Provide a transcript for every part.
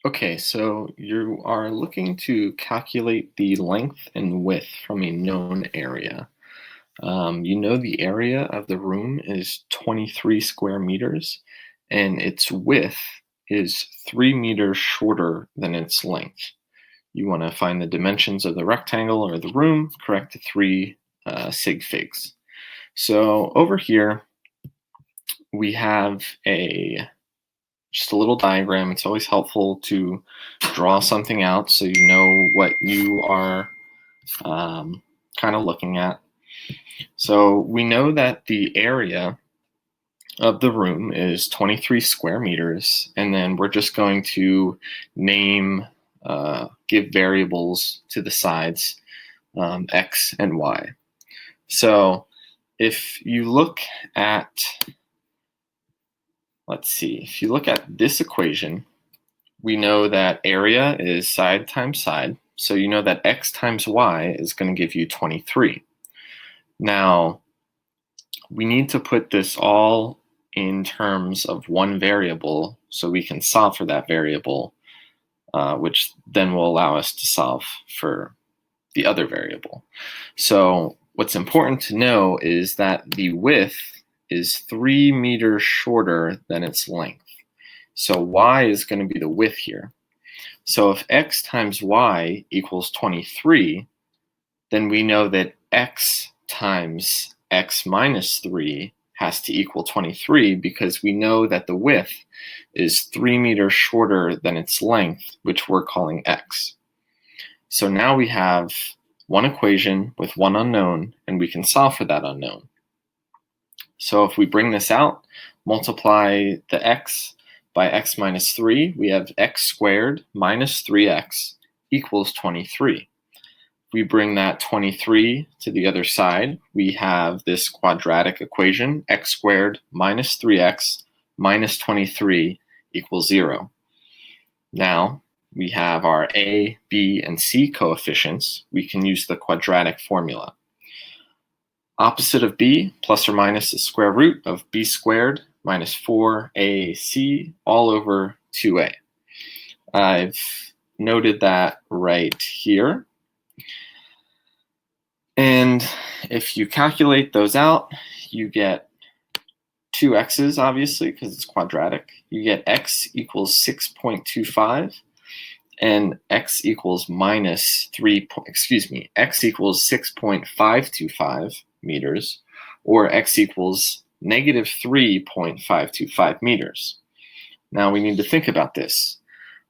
Okay, so you are looking to calculate the length and width from a known area. You know the area of the room is 23 square meters, and its width is 3 meters shorter than its length. You want to find the dimensions of the rectangle or the room, correct the three sig figs. So over here, we have just a little diagram. It's always helpful to draw something out so you know what you are kind of looking at. So we know that the area of the room is 23 square meters, and then we're just going to give variables to the sides, x and y. So if you look at, if you look at this equation, we know that area is side times side. So you know that x times y is going to give you 23. Now, we need to put this all in terms of one variable so we can solve for that variable, which then will allow us to solve for the other variable. So what's important to know is that the width is 3 meters shorter than its length. So y is going to be the width here. So if x times y equals 23, then we know that x times x minus 3 has to equal 23 because we know that the width is 3 meters shorter than its length, which we're calling x. So now we have one equation with one unknown, and we can solve for that unknown. So if we bring this out, multiply the x by x minus 3, we have x squared minus 3x equals 23. We bring that 23 to the other side, we have this quadratic equation, x squared minus 3x minus 23 equals 0. Now, we have our a, b, and c coefficients. We can use the quadratic formula. Opposite of b, plus or minus the square root of b squared minus 4ac all over 2a. I've noted that right here. And if you calculate those out, you get two x's, obviously, because it's quadratic. You get x equals 6.25, and x equals x equals 6.525 meters, or x equals negative 3.525 meters. Now we need to think about this.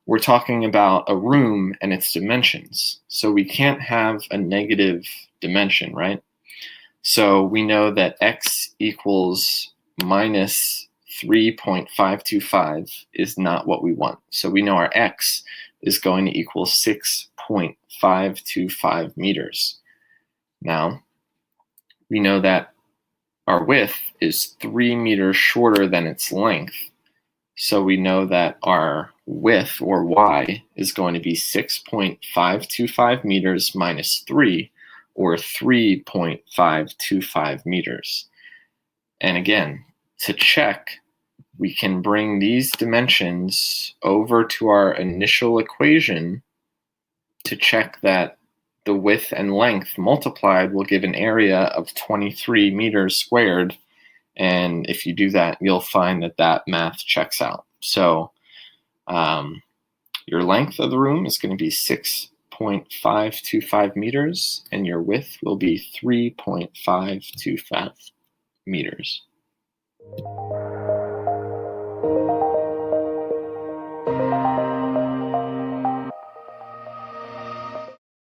We're talking about a room and its dimensions, so we can't have a negative dimension, right? So we know that x equals minus 3.525 is not what we want. So we know our x is going to equal 6.525 meters. Now, we know that our width is 3 meters shorter than its length. So we know that our width, or y, is going to be 6.525 meters minus 3, or 3.525 meters. And again, to check, we can bring these dimensions over to our initial equation to check that the width and length multiplied will give an area of 23 meters squared. And if you do that, you'll find that that math checks out. So your length of the room is going to be 6.525 meters, and your width will be 3.525 meters.